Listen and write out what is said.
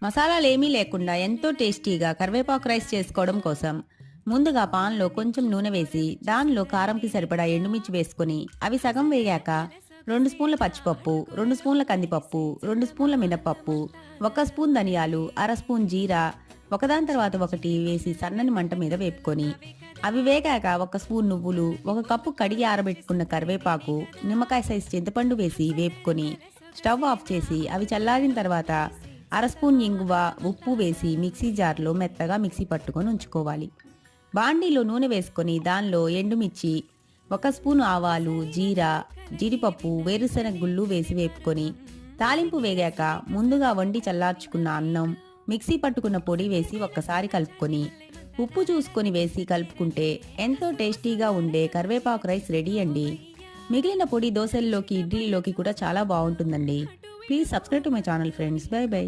మసాలాలేమీ లేకుండా ఎంతో టేస్టీగా కరివేపాకు రైస్ చేసుకోవడం కోసం ముందుగా పాన్లో కొంచెం నూనె వేసి దానిలో కారంకి సరిపడా ఎండుమిర్చి వేసుకొని అవి సగం వేగాక 2 స్పూన్ల పచ్చిపప్పు, 2 స్పూన్ల కందిపప్పు, 2 స్పూన్ల మినపప్పు, 1 స్పూన్ ధనియాలు, అర స్పూన్ జీరా ఒకదాని తర్వాత ఒకటి వేసి సన్నని మంట మీద వేపుకొని అవి వేగాక 1 స్పూన్ నువ్వులు, 1 కప్పు కడిగి ఆరబెట్టుకున్న కరివేపాకు, నిమ్మకాయ సైజు చింతపండు వేసి వేపుకొని స్టవ్ ఆఫ్ చేసి అవి చల్లారిన తర్వాత అర స్పూన్ ఇంగువ, ఉప్పు వేసి మిక్సీ జార్లో మెత్తగా మిక్సీ పట్టుకొని ఉంచుకోవాలి. బాండీలో నూనె వేసుకొని దానిలో ఎండుమిర్చి, 1 స్పూన్ ఆవాలు, జీరా, జీడిపప్పు, వేరుశెనగ గుళ్ళు వేసి వేపుకొని తాలింపు వేగాక ముందుగా వండి చల్లార్చుకున్న అన్నం, మిక్సీ పట్టుకున్న పొడి వేసి ఒక్కసారి కలుపుకొని ఉప్పు చూసుకొని వేసి కలుపుకుంటే ఎంతో టేస్టీగా ఉండే కరివేపాకు రైస్ రెడీ అండి. మిగిలిన పొడి దోశల్లోకి, ఇడ్లీలోకి కూడా చాలా బాగుంటుందండి. Please subscribe to my channel friends. By by.